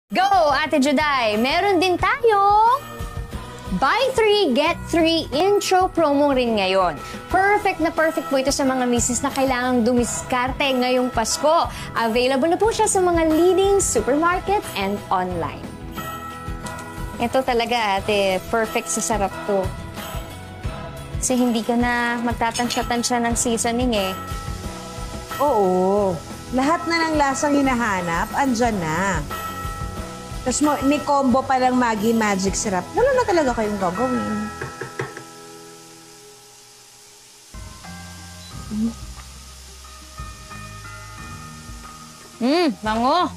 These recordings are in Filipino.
Go, Ate Juday! Meron din tayong Buy 3, Get 3 intro promo rin ngayon. Perfect na perfect po ito sa mga misis na kailangang dumiskarte ngayong Pasko. Available na po siya sa mga leading supermarkets and online. Ito talaga, ate, perfect sa sarap to. Kasi hindi ka na magtatansya-tansya ng seasoning eh. Oo. Lahat na ng lasang hinahanap, andyan na. Tapos may combo pa ng Maggi Magic Syrup. Wala na talaga kayong gagawin. Bango!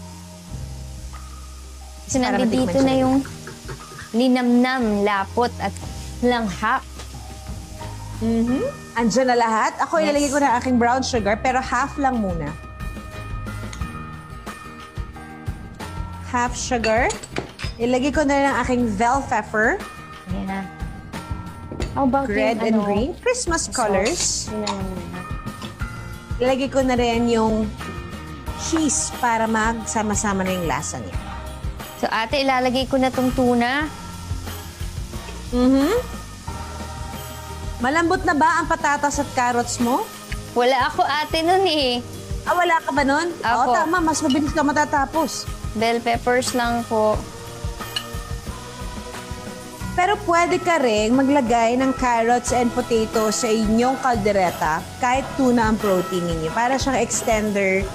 Kasi nandito na yung linamnam, lapot at langhap. Andyan na lahat. Ako ilalagay ko na aking brown sugar, pero half lang muna. Half sugar. Ilagay ko na rin ang aking bell pepper. Ayan na. How about Red yung, and green. Christmas colors. Yun na muna. Ilagay ko na rin yung cheese para magsama-sama na yung lasa niya. So, ate, ilalagay ko na tong tuna. Malambot na ba ang patatas at carrots mo? Wala ako, ate, nun eh. Ah, wala ka ba nun? Ako. Oo, tama. Mas mabilis ka matatapos. Bell peppers lang po. Pero pwede ka rin maglagay ng carrots and potatoes sa inyong kaldereta kahit tuna ang protein ninyo para siyang extender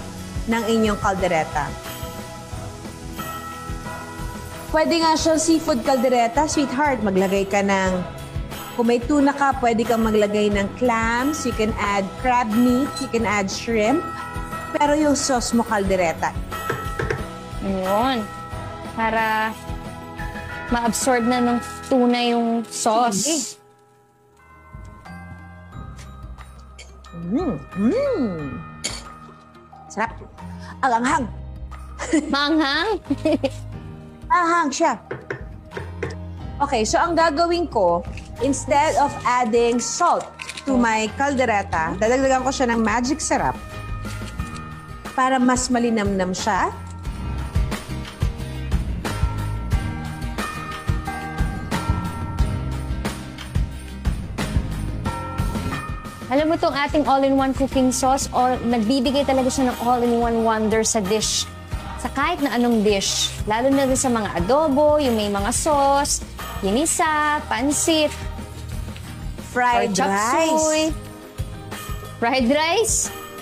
ng inyong kaldereta. Pwede nga siyang seafood kaldereta, sweetheart. Maglagay ka ng, kung may tuna ka, pwede kang maglagay ng clams, you can add crab meat, you can add shrimp. Pero yung sauce mo kaldereta. Ayun. Para ma-absorb na ng tuna yung sauce. Sarap. Ang anghang. Manghang? Anghang siya. Okay, so ang gagawin ko, instead of adding salt to my caldereta, dadagdagan ko siya ng magic syrup para mas malinamnam siya. Alam mo itong ating all-in-one cooking sauce, nagbibigay talaga siya ng all-in-one wonder sa dish. Sa kahit na anong dish. Lalo na rin sa mga adobo, yung may mga sauce, ginisa, pansit, Fried or chop suey. rice. Fried rice?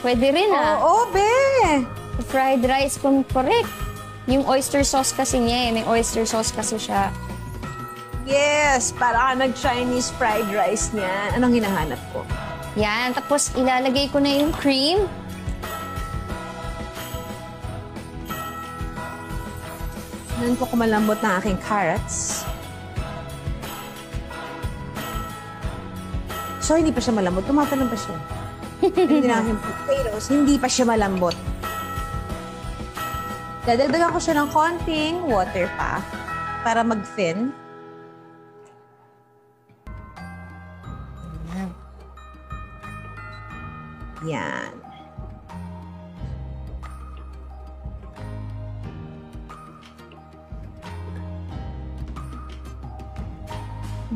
Pwede rin Oo, be! Fried rice, kung correct. Yung oyster sauce kasi niya may oyster sauce kasi siya. Yes, para ka nag-Chinese fried rice niya. Anong hinahanap ko? Yan, tapos ilalagay ko na yung cream. Nan ko kumalambot ng aking carrots. So, hindi pa siya malambot. Tumatanong pa siya. Hindi na aking potatoes. Hindi pa siya malambot. Dadagdagan ko siya ng konting water pa para mag-thin. Yan.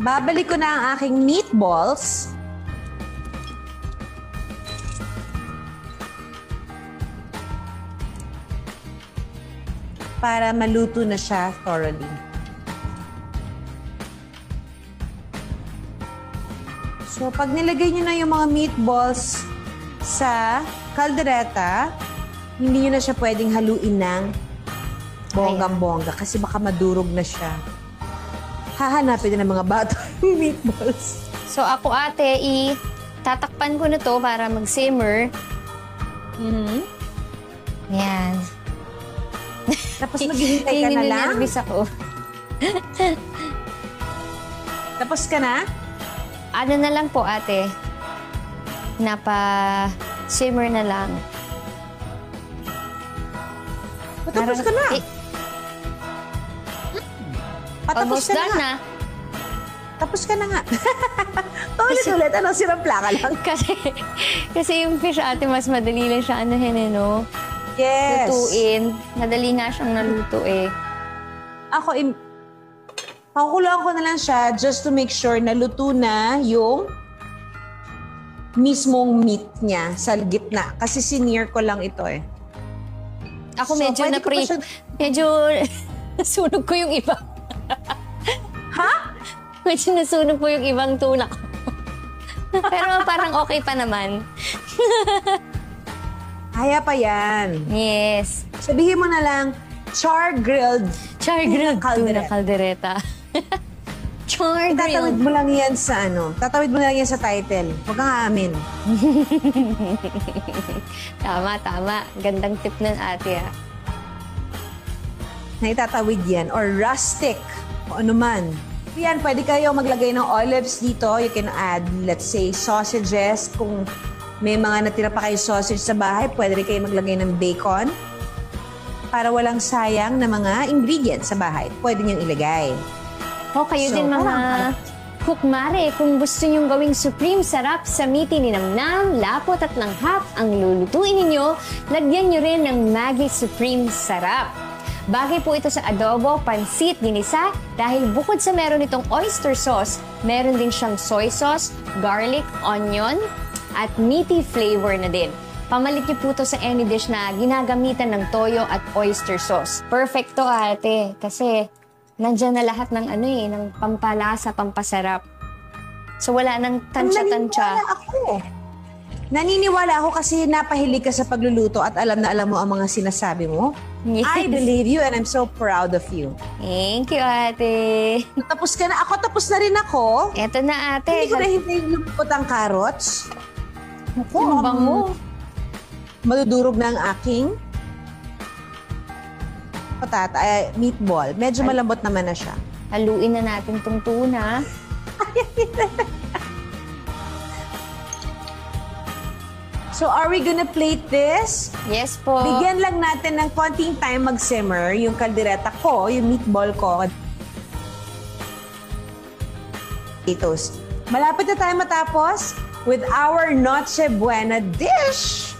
Babalik ko na ang aking meatballs. Para maluto na siya thoroughly. So, pag nilagay niyo na yung mga meatballs sa kaldereta, hindi nyo na siya pwedeng haluin ng bonggang-bongga kasi baka madurog na siya. Hahanapin na ng mga bata yung meatballs. So ako, ate, tatakpan ko na to para mag-simmer. Yan. Tapos maghihintay ka na lang. Nervous ako. Tapos ka na? Ano na lang po, ate. Napa-simmer na lang. Patapos ka na. Patapos Almost ka done na. Tapos ka na nga. Paulit-ulit. Ano, sirampla ka lang. Kasi yung fish, ate, mas madali lang siya anuhin, no? Yes. Lutuin. Madali nga siyang naluto, eh. Ako, pakukuluan ko na lang siya just to make sure na luto na yung mismong meat niya sa gitna. Kasi sinear ko lang ito eh. Ako So, medyo pwede ko pa siya- medyo nasunog ko yung iba. Ha? Medyo nasunog po yung ibang tuna ko. Pero parang okay pa naman. Kaya pa yan. Yes. Sabihin mo na lang, char-grilled Char-grilled tuna caldereta. caldereta. Tatawid Char-grilled. mo lang yan sa tatawid mo lang yan sa title. Huwag kang aamin. Tama. Gandang tip ng ate, ah. Na itatawid yan. Or rustic. O ano man. Yan, pwede kayo maglagay ng olives dito. You can add, let's say, sausages. Kung may mga natira pa kayo sausage sa bahay, pwede rin kayo maglagay ng bacon. Para walang sayang na mga ingredients sa bahay. Pwede niyong ilagay. O kayo So, din mga parang- kukmare, kung gusto nyong gawing supreme sarap sa miti ni Namnam, lapot at langhap ang lulutuin ninyo, lagyan nyo rin ng Maggi Supreme Sarap. Bagay po ito sa adobo, pansit, ginisa, dahil bukod sa meron itong oyster sauce, meron din siyang soy sauce, garlic, onion, at meaty flavor na din. Pamalit niyo po ito sa any dish na ginagamitan ng toyo at oyster sauce. Perfect to, ate, kasi nandyan na lahat ng ng pampalasa, pampasarap. So wala nang tansya-tansya. Naniniwala ako kasi napahilig ka sa pagluluto at alam na alam mo ang mga sinasabi mo. Yes. I believe you and I'm so proud of you. Thank you, ate. Tapos ka na. Ako, tapos na rin ako. Eto na, ate. Hindi ko na hintayin lumipot ang carrots. Ang bango. Madudurog na ang aking meatball. Medyo malambot naman na siya. Haluin na natin tong tuna. So, are we gonna plate this? Yes po. Bigyan lang natin ng konting time mag-simmer yung kaldereta ko, yung meatball ko. Potatoes. Malapit na tayo matapos with our Noche Buena dish.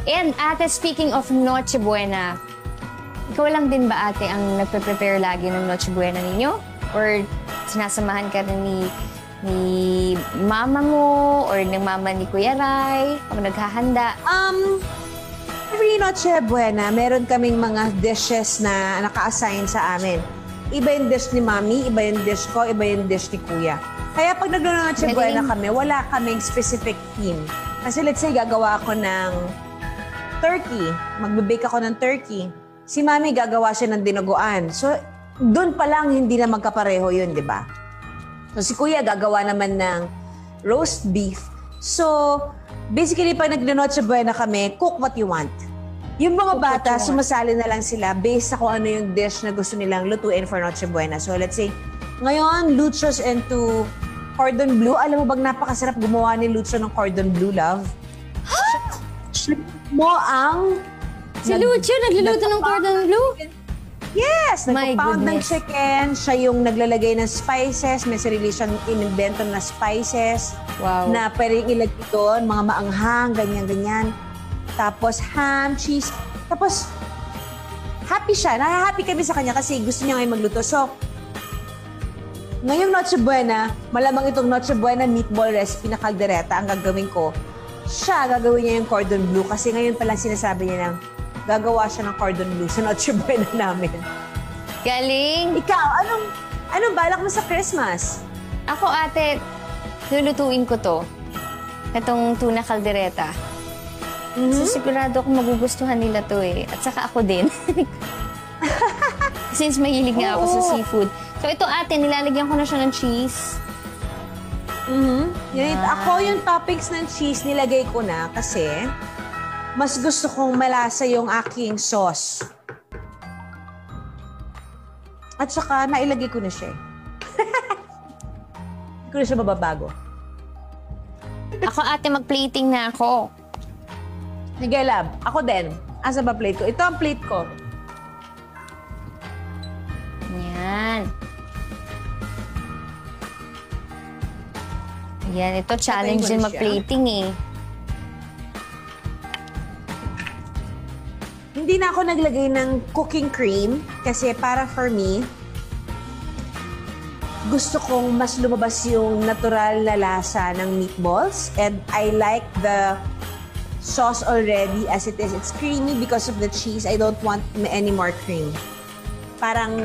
And ate, speaking of Noche Buena, ikaw lang din ba ate ang nagpe-prepare lagi ng Noche Buena ninyo? Or sinasamahan ka na ni mama mo or ng mama ni Kuya Rai o naghahanda? Every Noche Buena, meron kaming mga dishes na naka-assign sa amin. Iba yung dish ni Mami, iba yung dish ko, iba yung dish ni Kuya. Kaya pag nagno-Noche Buena kami, wala kaming specific theme. Kasi let's say, gagawa ako ng turkey. Magbe-bake ako ng turkey. Si Mami gagawa siya ng dinuguan. So, doon pa lang hindi na magkapareho yun, di ba? So, si Kuya gagawa naman ng roast beef. So, basically, pag nagno-Noche Buena kami, cook what you want. Yung mga bata, sumasali na lang sila based sa kung ano yung dish na gusto nilang lutuin for Noche Buena. So, let's say, ngayon, Luchos into cordon bleu. Alam mo bang napakasarap gumawa ni Lucho ng cordon bleu, love? Mo ang... Si Lucio nagluluto ng cordon bleu? Yes! My Nagpo-pound ng goodness. chicken. Siya yung naglalagay ng spices. May sarili siyang in-invento na spices. Wow. Na pwedeng ilagay doon. Mga maanghang, ganyan-ganyan. Tapos ham, cheese. Tapos, happy siya. Nahahappy kami sa kanya kasi gusto niya ngayon magluto. So, ngayong Noche Buena, malamang itong Noche Buena meatball recipe na kaldereta ang gagawin ko. Siya, gagawin niya yung cordon bleu kasi ngayon pa lang sinasabi niya ng gagawa siya ng cordon bleu sa Noche Buena namin. Galing! Ikaw, anong balak mo sa Christmas? Ako ate, lulutuin ko to. Itong tuna caldereta. So sigurado akong magugustuhan nila to eh. At saka ako din. Since mahilig nga ako sa seafood. So ito ate, nilalagyan ko na siya ng cheese. Ako yung toppings ng cheese nilagay ko na kasi mas gusto kong malasa yung aking sauce. At saka nailagay ko na siya. Hindi ko na siya mababago. Ako ate, mag-plating na ako. Sige, love. Ako din. Asa ba plate ko? Ito ang plate ko. Yan. Yan, ito challenge Patayin din mo na siya. mag-plating eh. hindi na ako naglagay ng cooking cream kasi para for me, gusto kong mas lumabas yung natural na lasa ng meatballs and I like the sauce already as it is. It's creamy because of the cheese. I don't want any more cream. Parang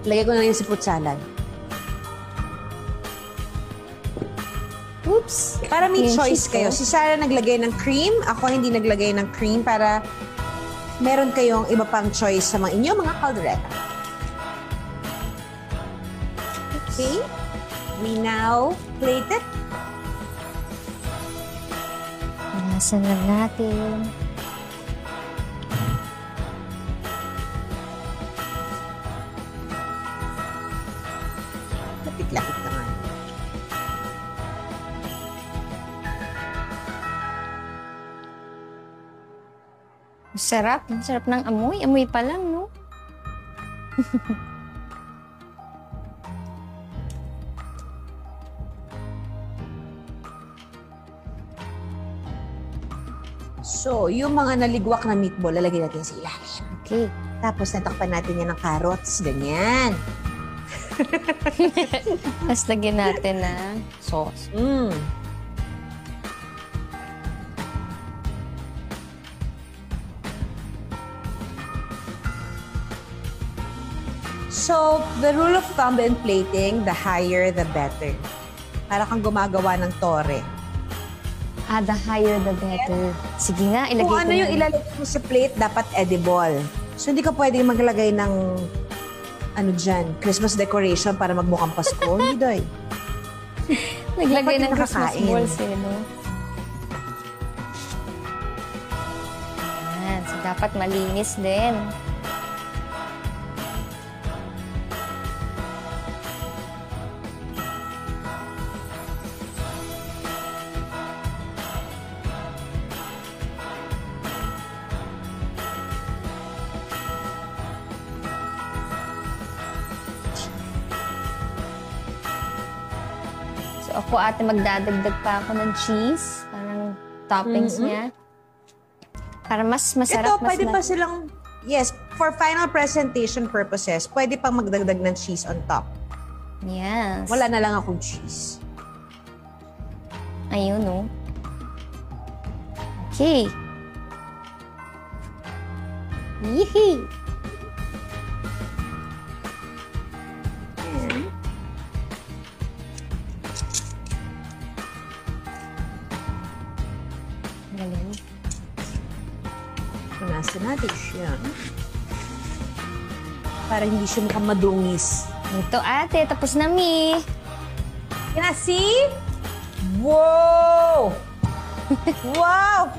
lagay ko na lang yung fruit salad. Oops. Para may Yung choice cheese kayo. ko. Si Sarah naglagay ng cream. Ako hindi naglagay ng cream para meron kayong iba pang choice sa mga inyong mga caldereta. Okay? We now plate it. Panasan lang natin. Lapit-lapit na nga. Sarap. Sarap ng amoy. Amoy pa lang, no? So, yung mga naligwak na meatball, lalagay natin sa ilalim. Okay. Tapos, natakpan natin yan ng carrots. Ganyan. Tapos lagyan natin ng sauce. So, the rule of thumb in plating, the higher, the better. Para kang gumagawa ng tore. The higher the better. Sige nga, ilagay Kung ko ano na. yung ilalagay mo sa plate, dapat edible. So, hindi ka pwedeng maglagay ng Christmas decoration para magmukhang Pasko. Hindi, Doy. Naglagay Dapat ng Christmas nakakain. balls eh, no? Yan. So, dapat malinis din. So, ako ate magdadagdag pa ako ng cheese. Parang toppings niya. Para mas masarap. Ito, pwede pa silang, yes, for final presentation purposes, pwede pang magdagdag ng cheese on top. Yes. Wala na lang akong cheese. Ayun, no? Okay. Yee! And, Galing. punasan natin siya. Para hindi siya mukhang madungis. Ito ate, tapos na mi. Can I see? Wow! Wow!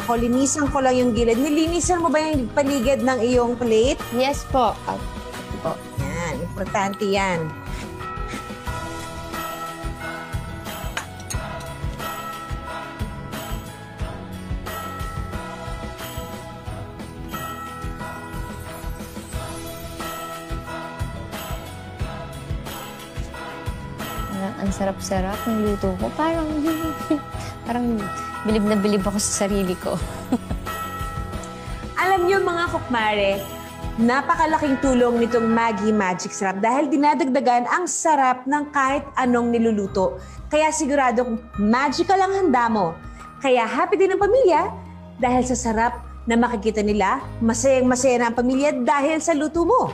Ako, linisan ko lang yung gilid. Nilinisan mo ba yung paligid ng iyong plate? Yes po. Po. Yan, importante yan. Ang sarap-sarap ng luto ko. Parang bilib na bilib ako sa sarili ko. Alam niyo mga kukmare, napakalaking tulong nitong Maggi Magic Sarap dahil dinadagdagan ang sarap ng kahit anong niluluto. Kaya siguradong magical ang handa mo. Kaya happy din ang pamilya dahil sa sarap na makikita nila, masayang-masaya na ang pamilya dahil sa luto mo.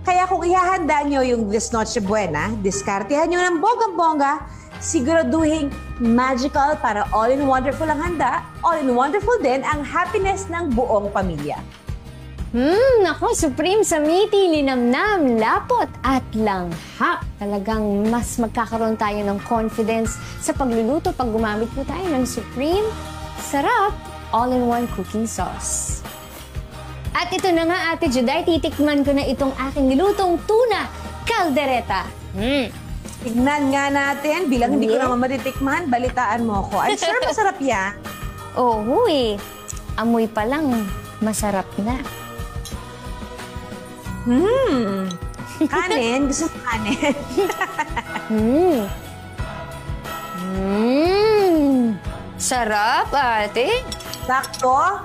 Kaya kung ihahanda nyo yung This Noche Buena, diskartehan nyo ng bonggang-bongga, siguraduhin magical para all-in-wonderful ang handa, all-in-wonderful din ang happiness ng buong pamilya. Nako, Supreme sa miti, linamnam, lapot at langhap. Talagang mas magkakaroon tayo ng confidence sa pagluluto pag gumamit po tayo ng Supreme Sarap All-in-One Cooking Sauce. At ito na nga, Ate Juday, titikman ko na itong aking nilutong tuna caldereta. Tignan nga natin, bilang hindi ko naman matitikman, balitaan mo ako. I'm sure masarap yan. Oo, amoy pa lang, masarap na. Kanin, gusto mo kanin? Sarap, ate. Sakto.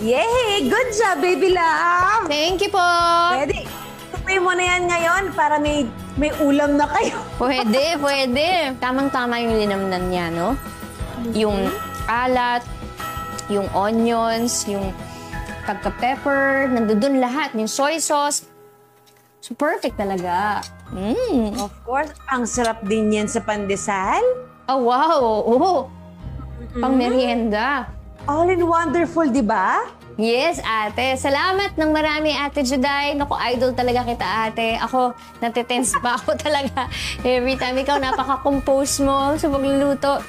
Yay! Good job, baby love! Thank you po. Pwede. Tupoy mo na yan ngayon para may ulam na kayo. Pwede, pwede. Tamang-tama yung linamnan niya, no? Yung alat, yung onions, yung pagka-pepper, nandun lahat. Yung soy sauce. So, perfect talaga. Of course, ang sarap din yan sa pandesal. Oh, wow. Oo. Pang merienda. All in wonderful, di ba? Yes, ate. Salamat ng marami, Ate Juday. Naku, idol talaga kita, ate. Ako, natitense pa ako talaga. Every time ikaw, napaka-compose mo sa pagluluto.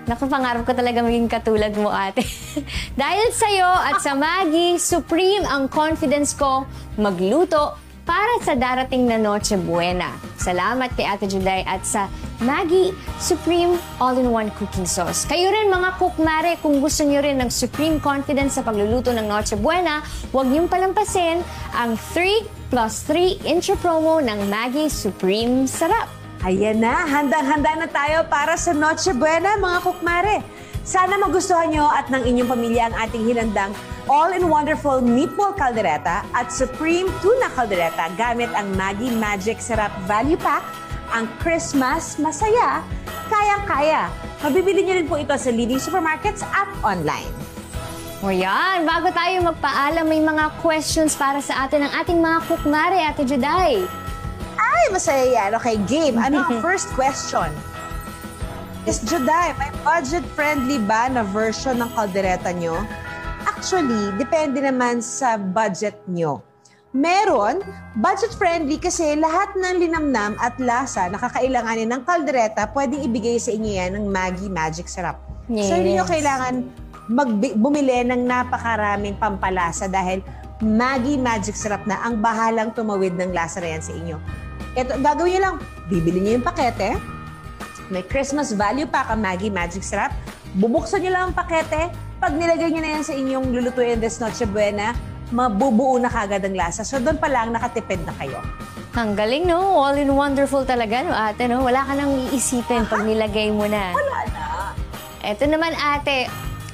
Naku, pangarap ko talaga maging katulad mo, ate. Dahil sa'yo at sa Maggi, supreme ang confidence ko magluto para sa darating na Noche Buena. Salamat kay Ate Juday at sa Maggi Supreme All-in-One Cooking Sauce. Kayo rin mga cookmare, kung gusto nyo rin ng supreme confidence sa pagluluto ng Noche Buena, huwag niyong palampasin ang 3+3 intro promo ng Maggi Supreme Sarap. Ayan na, handang-handa na tayo para sa Noche Buena, mga cookmare. Sana magustuhan nyo at ng inyong pamilya ang ating hinandang all-in-wonderful meatball caldereta at supreme tuna caldereta gamit ang Maggi Magic Sarap Value Pack. Ang Christmas masaya, kayang-kaya. Mabibili nyo rin po ito sa leading supermarkets at online. O yan, bago tayo magpaalam, may mga questions para sa atin ng ating mga cookmare, Ate Juday. Ay, masaya yan. Okay, game. Ano ang first question? Is Juday, may budget-friendly ba na version ng kaldereta nyo? Actually, depende naman sa budget nyo. Meron, budget-friendly kasi lahat ng linamnam at lasa na kakailanganin ng kaldereta, pwedeng ibigay sa inyo yan ng Maggi Magic Sarap. Yes. So, hindi nyo kailangan bumili ng napakaraming pampalasa dahil Maggi Magic Sarap na ang bahalang tumawid ng lasa na yan sa inyo. Ito, gagawin nyo lang, bibili nyo yung pakete, may Christmas value pack ang Maggi Magic Sarap, bubuksan nyo lang ang pakete, pag nilagay nyo na yan sa inyong lulutuin this Noche Buena, mabubuo na kagad ang lasa. So doon pa lang nakatipid na kayo. Ang galing, no? All in wonderful talaga, no, ate, no? Wala ka nang iisipin pag nilagay mo na. Wala na. Ito naman, ate,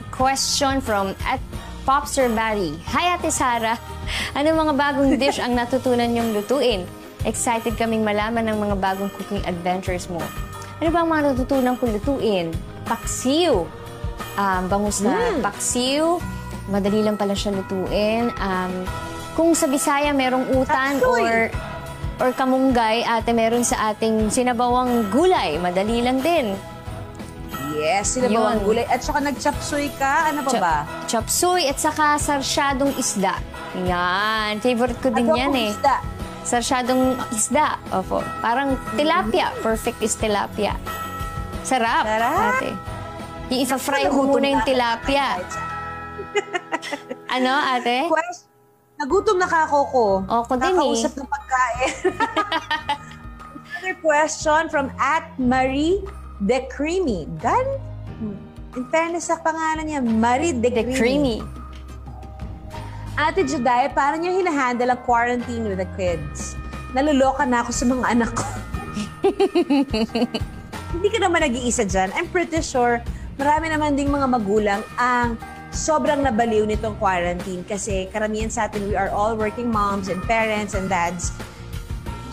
question from at Popster Barry. Hi, Ate Sara. Ano mga bagong dish ang natutunan niyong lutuin? Excited kaming malaman ng mga bagong cooking adventures mo. Ano ba ang mga natutunan kong lutuin? Paksiw. Bangus na paksiw. Madali lang pala siya lutuin. Kung sa Bisaya merong utan or kamunggay, ate, meron sa ating sinabawang gulay. Madali lang din. Yes, sinabawang gulay. At saka nag-chapsuy ka. Ano pa ba? Chapsuy at saka sarsyadong isda. Yan. Favorite ko din yan eh. Isda. Sarsyadong isda. Opo. Parang tilapia. Perfect is tilapia. Sarap, ate. I-fry mo muna yung tilapia. Ano, ate? Nagutom na kako ko. Ako din eh. Kakausap ng pagkain. Another question from @Marie De Creamy. In fairness sa pangalan niya, Marie De Creamy. Ate Juday, paano niyo hinahandle ang quarantine with the kids? Naluloka na ako sa mga anak ko. Hindi ka naman nag-iisa dyan. I'm pretty sure marami naman ding mga magulang ang sobrang nabaliw nitong quarantine kasi karamihan sa atin, we are all working moms and parents and dads.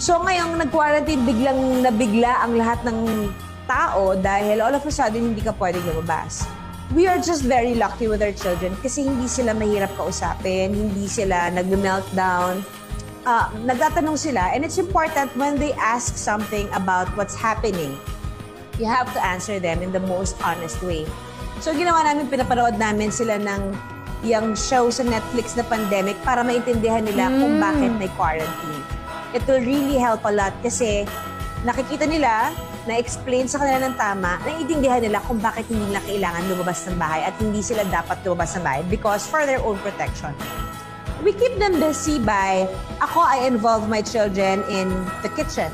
So ngayong nag-quarantine, biglang nabigla ang lahat ng tao dahil all of a sudden hindi ka pwedeng lumabas. We are just very lucky with our children kasi hindi sila mahirap kausapin, hindi sila nag-meltdown. Nagtatanong sila, and it's important when they ask something about what's happening, you have to answer them in the most honest way. So ginawa namin, pinapanood namin sila ng yung show sa Netflix na pandemic para maintindihan nila kung bakit may quarantine. It will really help a lot kasi nakikita nila, na-explain sa kanila ng tama, naiintindihan nila kung bakit hindi nila kailangan lumabas ng bahay at hindi sila dapat lumabas ng bahay because for their own protection. We keep them busy by, I involve my children in the kitchen.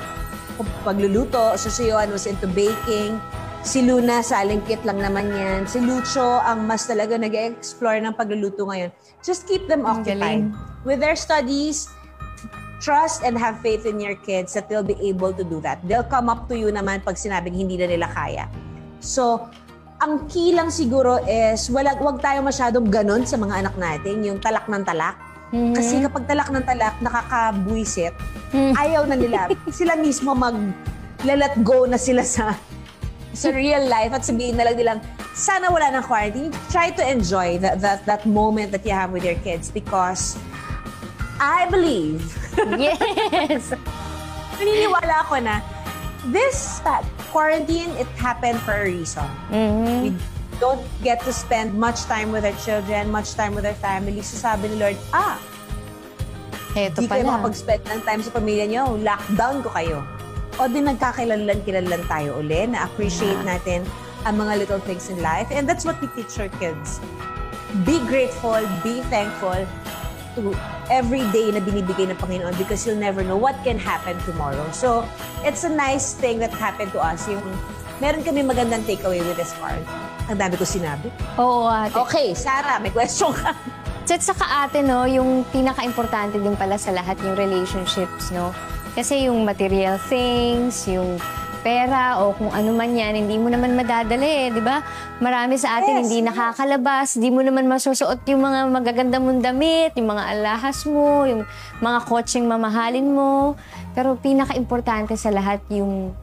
Pagluluto, so si Yohan was into baking. Si Luna, salingkit lang naman yan. Si Lucho, ang mas talaga nag-explore ng pagluluto ngayon. Just keep them occupied. With their studies, trust and have faith in your kids that they'll be able to do that. They'll come up to you naman pag sinabing hindi na nila kaya. So, ang key lang siguro is wag tayo masyadong ganun sa mga anak natin, yung talak ng talak. Kasi kapag talak ng talak, nakakabuisit, ayaw na nila. Sila mismo mag-let go na sila sa real life at sabihin na lang nilang, sana wala ng quarantine. Try to enjoy that moment that you have with your kids because I believe, Yes! naniniwala ako na this quarantine, it happened for a reason. We don't get to spend much time with our children, much time with our family. So sabi ni Lord, Eto di kayo pala. makapag-spend ng time sa pamilya nyo, lockdown ko kayo. O din nagkakailanlan tayo uli, na-appreciate natin ang mga little things in life. And that's what we teach our kids. Be grateful, be thankful to every day na binibigay ng Panginoon because you'll never know what can happen tomorrow. So, it's a nice thing that happened to us. Yung meron kami magandang takeaway with this part. Ang dami ko sinabi. Oo, ate. Okay, Sarah, may question ka. At saka ate, no, yung pinaka-importante din pala sa lahat yung relationships, no? Kasi yung material things, yung pera o kung ano man yan, hindi mo naman madadali, di ba? Marami sa atin hindi nakakalabas, di mo naman masusuot yung mga magaganda mong damit, yung mga alahas mo, yung mga kotseng mamahalin mo. Pero pinaka-importante sa lahat yung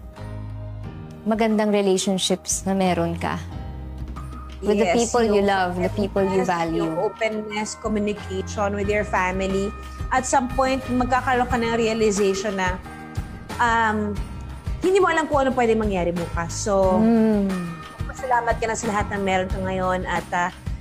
magandang relationships na meron ka. With the people you love, the people you value. Yung openness, communication with your family. At some point, magkakaroon ka ng realization na hindi mo alam kung ano pwede mangyari bukas. So, pasalamat ka na sa lahat ng meron ka ngayon at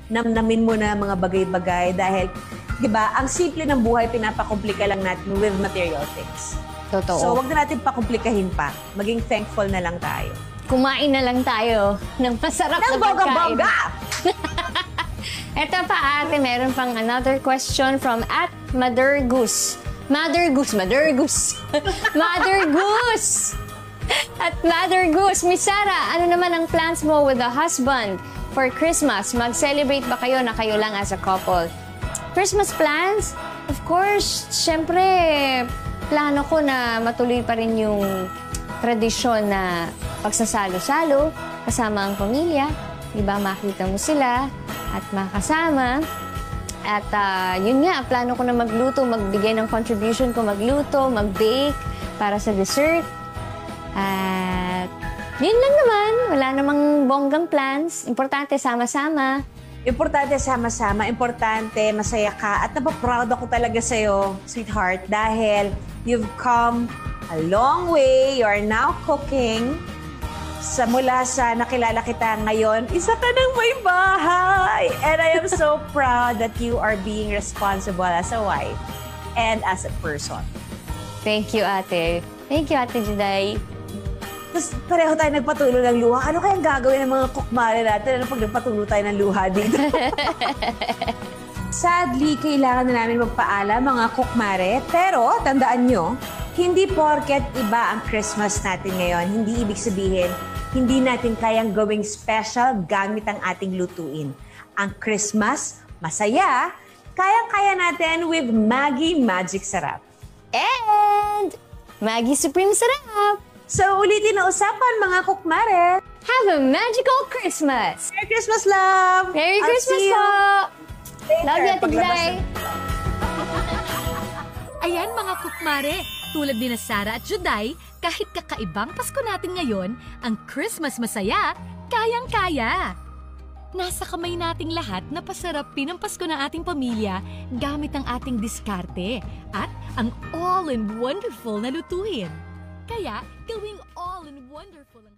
namnamin mo na mga bagay-bagay dahil, di ba, ang simple ng buhay, pinapakomplika lang natin with material things. Totoo. So, wag na natin pakomplikahin pa. Maging thankful na lang tayo. Kumain na lang tayo ng masarap na pagkain. Bongga-bongga! Ito pa ate, meron pang another question from Mother Goose. Mother Goose. Mother Goose! At Mother Goose, Miss Sarah, ano naman ang plans mo with the husband for Christmas? Mag-celebrate ba kayo na kayo lang as a couple? Christmas plans? Of course, syempre, plano ko na matuloy pa rin yung tradisyon na pagsasalo-salo kasama ang pamilya. Diba, makita mo sila at makasama. At yun nga, plano ko na magluto, magbigay ng contribution ko, magluto, mag-bake para sa dessert. At yun lang naman, wala namang bonggang plans. Importante, sama-sama. Importante sama-sama, importante masaya ka at napaproud ako talaga sa'yo, sweetheart, dahil you've come a long way. You are now cooking. Mula sa nakilala kita ngayon, isa ka nang may bahay. And I am so proud that you are being responsible as a wife and as a person. Thank you, ate. Thank you, Ate Juday. Tapos pareho tayo nagpatulo ng luha. Ano kayang gagawin ng mga kukmare natin? Ano pag nagpatulo tayo ng luha dito? Sadly, kailangan na namin magpaalam mga kukmare. Pero, tandaan nyo, hindi porket iba ang Christmas natin ngayon. Hindi ibig sabihin, hindi natin kayang gawing special gamit ang ating lutuin. Ang Christmas, masaya, kayang-kaya natin with Maggi Magic Sarap. And Maggi Supreme Sarap! So, ulitin na usapan mga kukmare. Have a magical Christmas! Merry Christmas, love! Merry I'll Christmas see you po! later, Love you, Ate paglabas Juday! ng- Ayan mga kukmare, tulad ni na Sarah at Juday, kahit kakaibang Pasko natin ngayon, ang Christmas masaya, kayang-kaya. Nasa kamay nating lahat na pasarapin ang Pasko ng ating pamilya gamit ang ating diskarte at ang all-in-wonderful na lutuin. Kaya, gawing all-in-wonderful ang